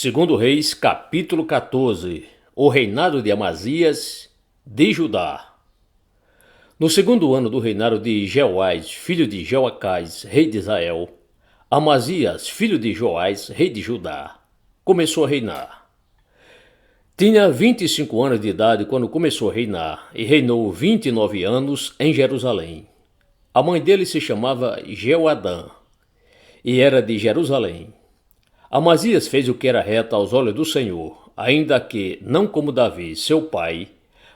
Segundo Reis, capítulo 14. O reinado de Amazias de Judá. No segundo ano do reinado de Jeoás, filho de Joacás, rei de Israel, Amazias, filho de Joás, rei de Judá, começou a reinar. Tinha 25 anos de idade quando começou a reinar e reinou 29 anos em Jerusalém. A mãe dele se chamava Jeoadã e era de Jerusalém. Amazias fez o que era reto aos olhos do Senhor, ainda que não como Davi, seu pai,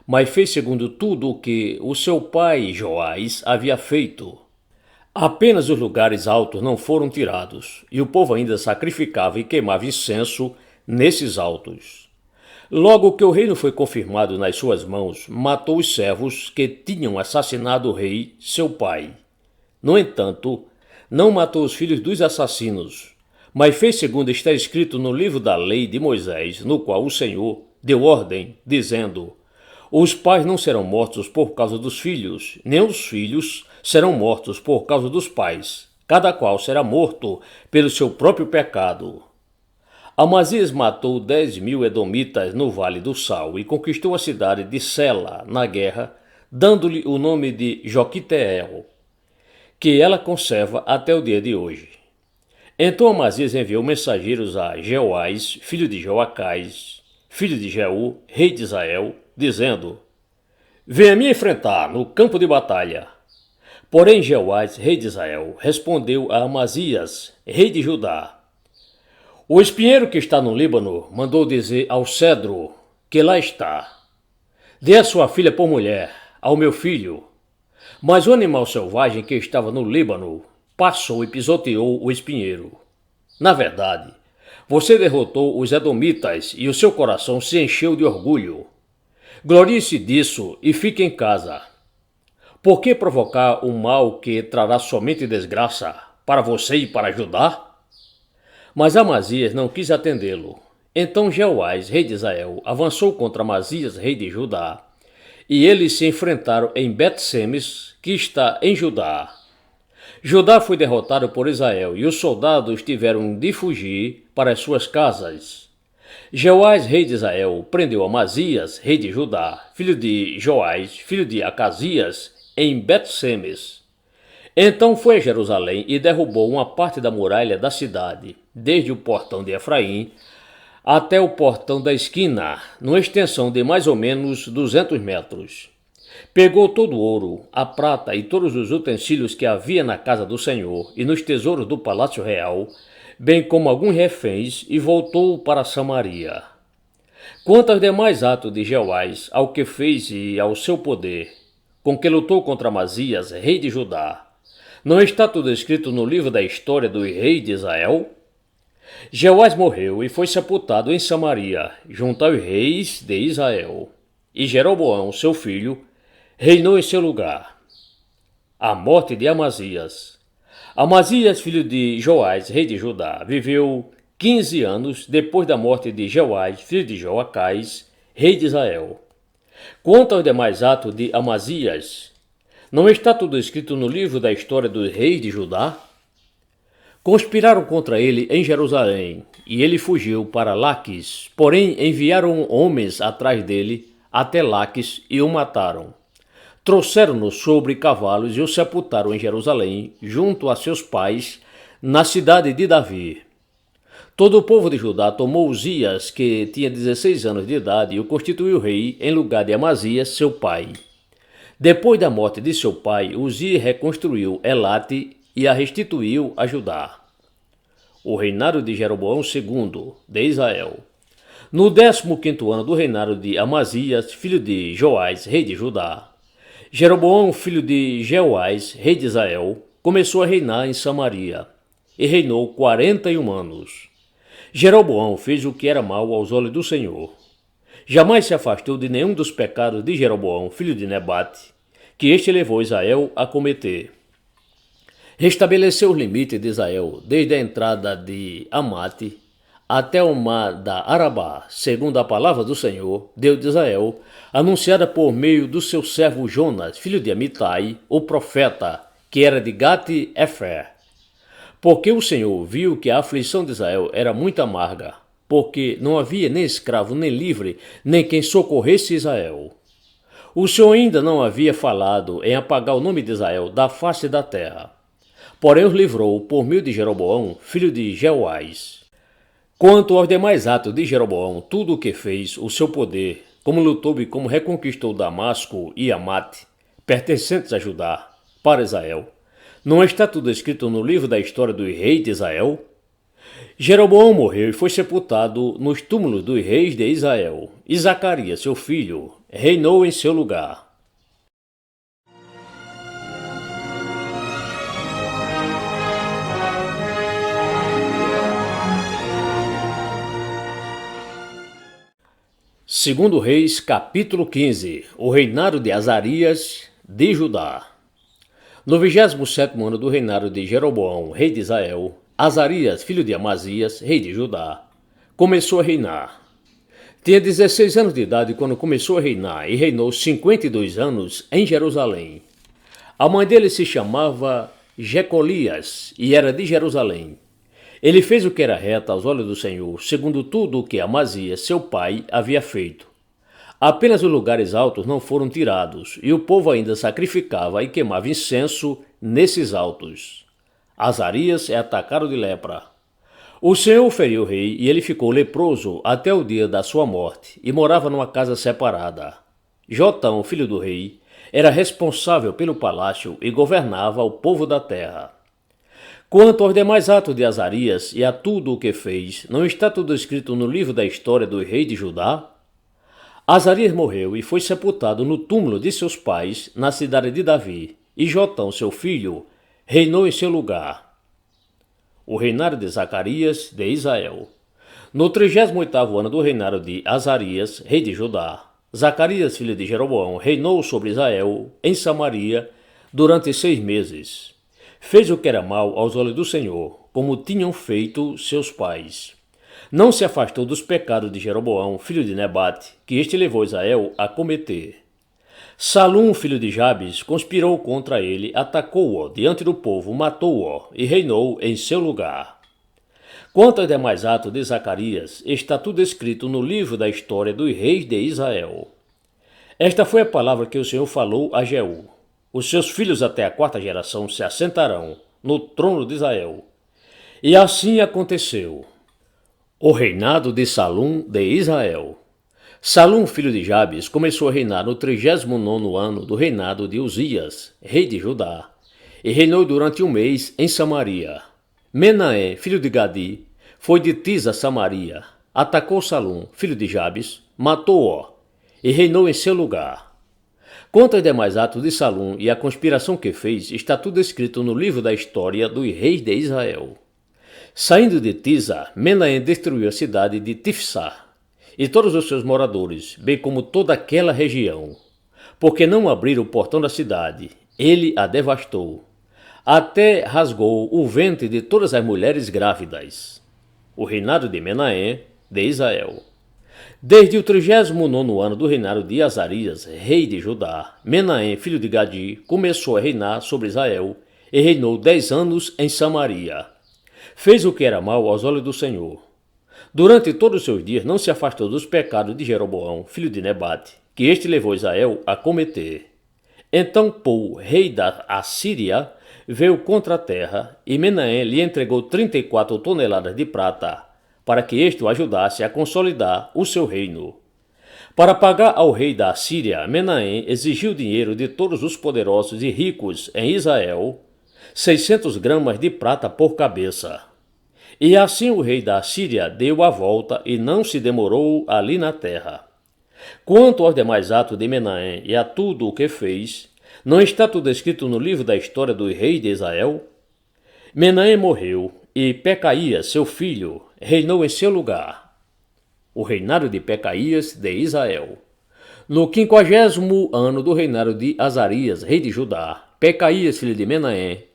mas fez segundo tudo o que o seu pai Joás havia feito. Apenas os lugares altos não foram tirados, e o povo ainda sacrificava e queimava incenso nesses altos. Logo que o reino foi confirmado nas suas mãos, matou os servos que tinham assassinado o rei, seu pai. No entanto, não matou os filhos dos assassinos, mas fez segundo está escrito no livro da lei de Moisés, no qual o Senhor deu ordem, dizendo: os pais não serão mortos por causa dos filhos, nem os filhos serão mortos por causa dos pais. Cada qual será morto pelo seu próprio pecado. Amazias matou 10.000 edomitas no Vale do Sal e conquistou a cidade de Sela na guerra, dando-lhe o nome de Joquiteel, que ela conserva até o dia de hoje. Então Amazias enviou mensageiros a Jeoás, filho de Joacás, filho de Jeú, rei de Israel, dizendo: venha me enfrentar no campo de batalha. Porém Jeoás, rei de Israel, respondeu a Amazias, rei de Judá: o espinheiro que está no Líbano mandou dizer ao cedro que lá está: dê a sua filha por mulher ao meu filho. Mas o animal selvagem que estava no Líbano passou e pisoteou o espinheiro. Na verdade, você derrotou os edomitas e o seu coração se encheu de orgulho. Glorie-se disso e fique em casa. Por que provocar um mal que trará somente desgraça para você e para Judá? Mas Amazias não quis atendê-lo. Então Jeoás, rei de Israel, avançou contra Amazias, rei de Judá, e eles se enfrentaram em Bet-Semes, que está em Judá. Judá foi derrotado por Israel e os soldados tiveram de fugir para as suas casas. Jeoás, rei de Israel, prendeu Amazias, rei de Judá, filho de Joás, filho de Acasias, em Bet-Semes. Então foi a Jerusalém e derrubou uma parte da muralha da cidade, desde o portão de Efraim até o portão da esquina, numa extensão de mais ou menos 200 metros. Pegou todo o ouro, a prata e todos os utensílios que havia na casa do Senhor e nos tesouros do palácio real, bem como alguns reféns, e voltou para Samaria. Quanto aos demais atos de Jeoás, ao que fez e ao seu poder, com que lutou contra Amazias, rei de Judá, não está tudo escrito no livro da história dos reis de Israel? Jeoás morreu e foi sepultado em Samaria, junto aos reis de Israel. E Jeroboão, seu filho, reinou em seu lugar. A morte de Amazias. Amazias, filho de Joás, rei de Judá, viveu 15 anos depois da morte de Joás, filho de Joacás, rei de Israel. Quanto aos demais atos de Amazias, não está tudo escrito no livro da história dos reis de Judá? Conspiraram contra ele em Jerusalém, e ele fugiu para Laquis, porém enviaram homens atrás dele até Laquis e o mataram. Trouxeram-no sobre cavalos e o sepultaram em Jerusalém, junto a seus pais, na cidade de Davi. Todo o povo de Judá tomou Uzias, que tinha 16 anos de idade, e o constituiu rei em lugar de Amazias, seu pai. Depois da morte de seu pai, Uzias reconstruiu Elate e a restituiu a Judá. O reinado de Jeroboão II, de Israel. No 15º ano do reinado de Amazias, filho de Joás, rei de Judá, Jeroboão, filho de Jeoás, rei de Israel, começou a reinar em Samaria, e reinou 41 anos. Jeroboão fez o que era mal aos olhos do Senhor. Jamais se afastou de nenhum dos pecados de Jeroboão, filho de Nebate, que este levou Israel a cometer. Restabeleceu os limites de Israel, desde a entrada de Amate até o mar da Arabá, segundo a palavra do Senhor, Deus de Israel, anunciada por meio do seu servo Jonas, filho de Amitai, o profeta, que era de Gate-Efer. Porque o Senhor viu que a aflição de Israel era muito amarga, porque não havia nem escravo nem livre, nem quem socorresse Israel. O Senhor ainda não havia falado em apagar o nome de Israel da face da terra. Porém os livrou por meio de Jeroboão, filho de Jeoás. Quanto aos demais atos de Jeroboão, tudo o que fez, o seu poder, como lutou e como reconquistou Damasco e Amate, pertencentes a Judá, para Israel, não está tudo escrito no livro da história dos reis de Israel? Jeroboão morreu e foi sepultado nos túmulos dos reis de Israel, e Zacarias, seu filho, reinou em seu lugar. Segundo Reis, capítulo 15, o reinado de Azarias, de Judá. No 27º ano do reinado de Jeroboão, rei de Israel, Azarias, filho de Amazias, rei de Judá, começou a reinar. Tinha 16 anos de idade quando começou a reinar e reinou 52 anos em Jerusalém. A mãe dele se chamava Jecolias e era de Jerusalém. Ele fez o que era reto aos olhos do Senhor, segundo tudo o que Amazias, seu pai, havia feito. Apenas os lugares altos não foram tirados, e o povo ainda sacrificava e queimava incenso nesses altos. Azarias é atacado de lepra. O Senhor feriu o rei e ele ficou leproso até o dia da sua morte e morava numa casa separada. Jotão, filho do rei, era responsável pelo palácio e governava o povo da terra. Quanto aos demais atos de Azarias e a tudo o que fez, não está tudo escrito no livro da história do rei de Judá? Azarias morreu e foi sepultado no túmulo de seus pais, na cidade de Davi, e Jotão, seu filho, reinou em seu lugar. O reinado de Zacarias de Israel. No 38º ano do reinado de Azarias, rei de Judá, Zacarias, filho de Jeroboão, reinou sobre Israel, em Samaria, durante 6 meses. Fez o que era mal aos olhos do Senhor, como tinham feito seus pais. Não se afastou dos pecados de Jeroboão, filho de Nebate, que este levou Israel a cometer. Salum, filho de Jabes, conspirou contra ele, atacou-o diante do povo, matou-o e reinou em seu lugar. Quanto aos demais atos de Zacarias, está tudo escrito no livro da história dos reis de Israel. Esta foi a palavra que o Senhor falou a Jeú. Os seus filhos até a 4ª geração se assentarão no trono de Israel. E assim aconteceu. O reinado de Salum de Israel. Salum, filho de Jabes, começou a reinar no 39º ano do reinado de Uzias, rei de Judá, e reinou durante 1 mês em Samaria. Menahem, filho de Gadi, foi de Tis a Samaria, atacou Salum, filho de Jabes, matou-o e reinou em seu lugar. Quanto aos demais atos de Salum e a conspiração que fez, está tudo escrito no livro da história dos reis de Israel. Saindo de Tisa, Menahem destruiu a cidade de Tifsá e todos os seus moradores, bem como toda aquela região. Porque não abriram o portão da cidade, ele a devastou. Até rasgou o ventre de todas as mulheres grávidas. O reinado de Menahem, de Israel. Desde o 39º ano do reinado de Azarias, rei de Judá, Menahem, filho de Gadi, começou a reinar sobre Israel e reinou 10 anos em Samaria. Fez o que era mal aos olhos do Senhor. Durante todos os seus dias não se afastou dos pecados de Jeroboão, filho de Nebate, que este levou Israel a cometer. Então Pou, rei da Assíria, veio contra a terra e Menahem lhe entregou 34 toneladas de prata, para que este o ajudasse a consolidar o seu reino. Para pagar ao rei da Assíria, Menahem exigiu dinheiro de todos os poderosos e ricos em Israel, 600 gramas de prata por cabeça. E assim o rei da Assíria deu a volta e não se demorou ali na terra. Quanto aos demais atos de Menahem e a tudo o que fez, não está tudo escrito no livro da história dos reis de Israel? Menahem morreu e Pecaías, seu filho, reinou em seu lugar. O reinado de Pecaías de Israel. No 50º ano do reinado de Azarias, rei de Judá, Pecaías, filho de Menahem,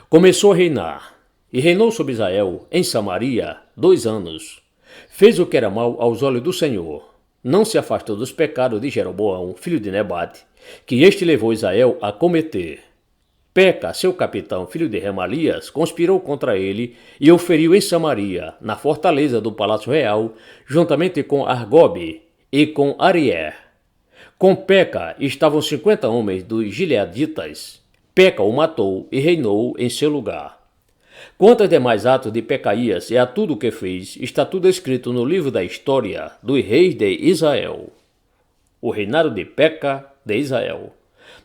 começou a reinar. E reinou sobre Israel, em Samaria, 2 anos. Fez o que era mal aos olhos do Senhor. Não se afastou dos pecados de Jeroboão, filho de Nebate, que este levou Israel a cometer. Peca, seu capitão, filho de Remalias, conspirou contra ele e o feriu em Samaria, na fortaleza do Palácio Real, juntamente com Argobe e com Arié. Com Peca estavam 50 homens dos gileaditas. Peca o matou e reinou em seu lugar. Quanto aos demais atos de Pecaías e a tudo o que fez, está tudo escrito no livro da história dos reis de Israel. O reinado de Peca de Israel.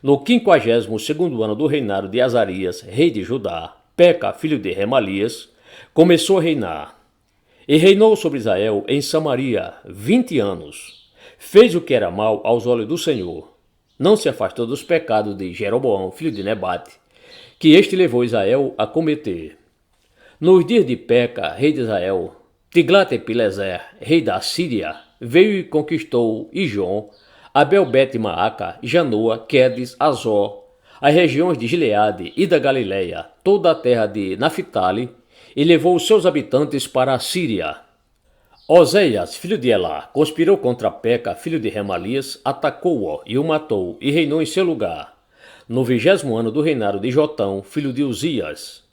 No 52º ano do reinado de Azarias, rei de Judá, Peca, filho de Remalias, começou a reinar. E reinou sobre Israel em Samaria 20 anos. Fez o que era mal aos olhos do Senhor. Não se afastou dos pecados de Jeroboão, filho de Nebate, que este levou Israel a cometer. Nos dias de Peca, rei de Israel, Tiglat-Pileser, rei da Síria, veio e conquistou Ijon, Abel-Bet-Maaca, Janoa, Quedes, Azor, as regiões de Gileade e da Galileia, toda a terra de Naphtali, e levou os seus habitantes para a Síria. Oséias, filho de Elá, conspirou contra Peca, filho de Remalias, atacou-o e o matou, e reinou em seu lugar, no 20º ano do reinado de Jotão, filho de Uzias.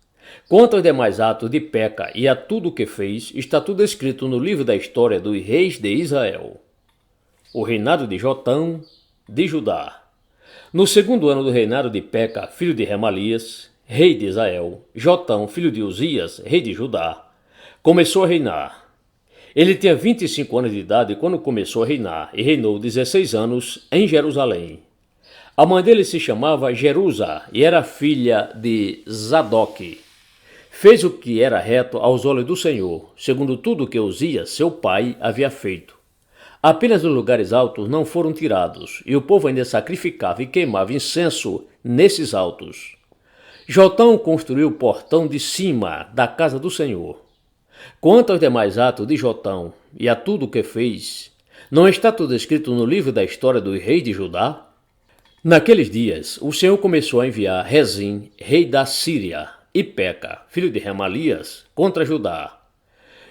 Quanto aos demais atos de Peca e a tudo o que fez, está tudo escrito no livro da história dos reis de Israel. O reinado de Jotão, de Judá. No 2º ano do reinado de Peca, filho de Remalias, rei de Israel, Jotão, filho de Uzias, rei de Judá, começou a reinar. Ele tinha 25 anos de idade quando começou a reinar e reinou 16 anos em Jerusalém. A mãe dele se chamava Jerusa e era filha de Zadok. Fez o que era reto aos olhos do Senhor, segundo tudo o que Uzias, seu pai, havia feito. Apenas os lugares altos não foram tirados, e o povo ainda sacrificava e queimava incenso nesses altos. Jotão construiu o portão de cima da casa do Senhor. Quanto aos demais atos de Jotão e a tudo o que fez, não está tudo escrito no livro da história dos reis de Judá? Naqueles dias, o Senhor começou a enviar Rezim, rei da Síria, e Peca, filho de Remalias, contra Judá.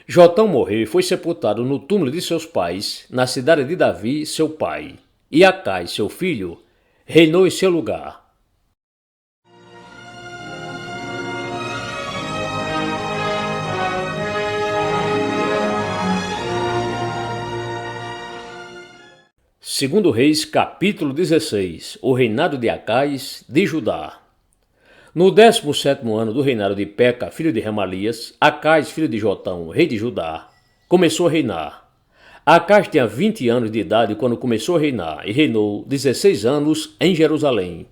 Jotão morreu e foi sepultado no túmulo de seus pais, na cidade de Davi, seu pai. E Acais, seu filho, reinou em seu lugar. Segundo Reis, capítulo 16. O reinado de Acais, de Judá. No 17º ano do reinado de Peca, filho de Remalias, Acais, filho de Jotão, rei de Judá, começou a reinar. Acais tinha 20 anos de idade quando começou a reinar e reinou 16 anos em Jerusalém.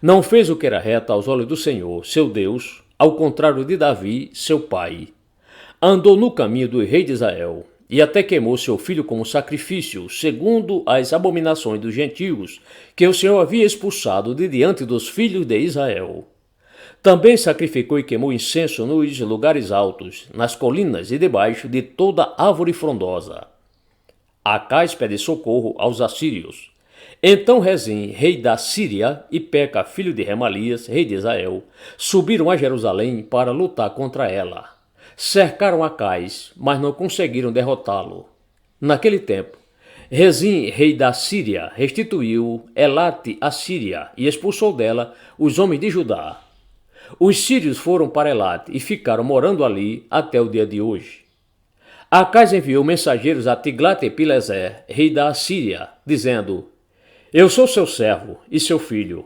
Não fez o que era reto aos olhos do Senhor, seu Deus, ao contrário de Davi, seu pai. Andou no caminho do rei de Israel e até queimou seu filho como sacrifício, segundo as abominações dos gentios que o Senhor havia expulsado de diante dos filhos de Israel. Também sacrificou e queimou incenso nos lugares altos, nas colinas e debaixo de toda árvore frondosa. Acais pede socorro aos assírios. Então Rezim, rei da Síria, e Peca, filho de Remalias, rei de Israel, subiram a Jerusalém para lutar contra ela. Cercaram Acais, mas não conseguiram derrotá-lo. Naquele tempo, Rezim, rei da Síria, restituiu Elate à Síria e expulsou dela os homens de Judá. Os sírios foram para Elate e ficaram morando ali até o dia de hoje. Acais enviou mensageiros a Tiglat-Pileser, rei da Assíria, dizendo: Eu sou seu servo e seu filho.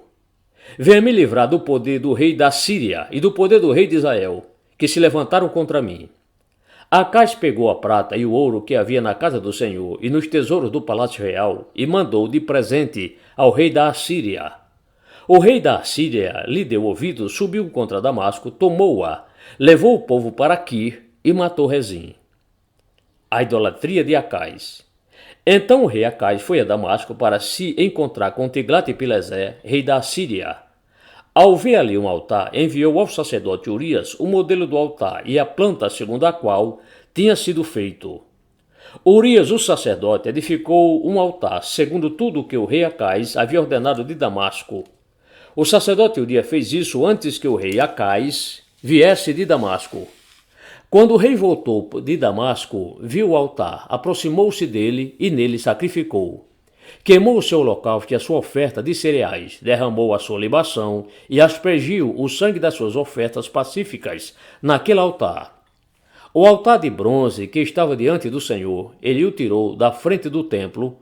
Venha me livrar do poder do rei da Síria e do poder do rei de Israel, que se levantaram contra mim. Acais pegou a prata e o ouro que havia na casa do Senhor e nos tesouros do palácio real e mandou de presente ao rei da Assíria. O rei da Síria lhe deu ouvido, subiu contra Damasco, tomou-a, levou o povo para Quir e matou Rezim. A idolatria de Acais. Então o rei Acais foi a Damasco para se encontrar com Tiglat-Pileser, rei da Síria. Ao ver ali um altar, enviou ao sacerdote Urias o modelo do altar e a planta segundo a qual tinha sido feito. Urias, o sacerdote, edificou um altar segundo tudo o que o rei Acais havia ordenado de Damasco. O sacerdote Urias fez isso antes que o rei Acais viesse de Damasco. Quando o rei voltou de Damasco, viu o altar, aproximou-se dele e nele sacrificou. Queimou o seu holocausto e a sua oferta de cereais, derramou a sua libação e aspergiu o sangue das suas ofertas pacíficas naquele altar. O altar de bronze que estava diante do Senhor, ele o tirou da frente do templo,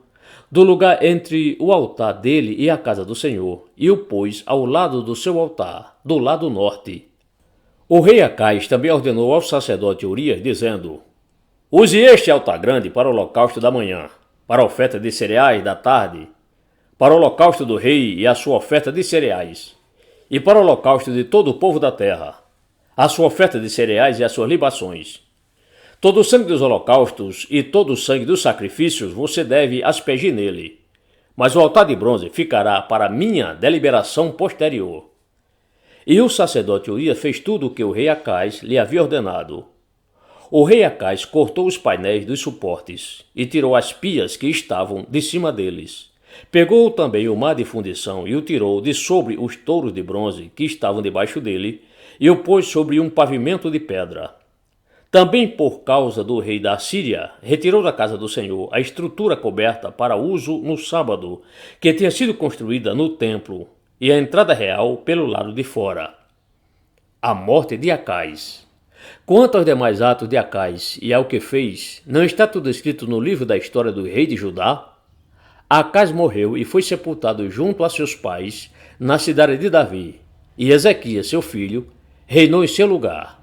do lugar entre o altar dele e a casa do Senhor, e o pôs ao lado do seu altar, do lado norte. O rei Acais também ordenou ao sacerdote Urias, dizendo: use este altar grande para o holocausto da manhã, para a oferta de cereais da tarde, para o holocausto do rei e a sua oferta de cereais, e para o holocausto de todo o povo da terra, a sua oferta de cereais e as suas libações. Todo o sangue dos holocaustos e todo o sangue dos sacrifícios você deve aspergir nele, mas o altar de bronze ficará para minha deliberação posterior. E o sacerdote Urias fez tudo o que o rei Acais lhe havia ordenado. O rei Acais cortou os painéis dos suportes e tirou as pias que estavam de cima deles. Pegou também o mar de fundição e o tirou de sobre os touros de bronze que estavam debaixo dele e o pôs sobre um pavimento de pedra. Também por causa do rei da Síria, retirou da casa do Senhor a estrutura coberta para uso no sábado, que tinha sido construída no templo, e a entrada real pelo lado de fora. A morte de Acais. Quanto aos demais atos de Acais e ao que fez, não está tudo escrito no livro da história do rei de Judá? Acais morreu e foi sepultado junto a seus pais, na cidade de Davi, e Ezequias, seu filho, reinou em seu lugar.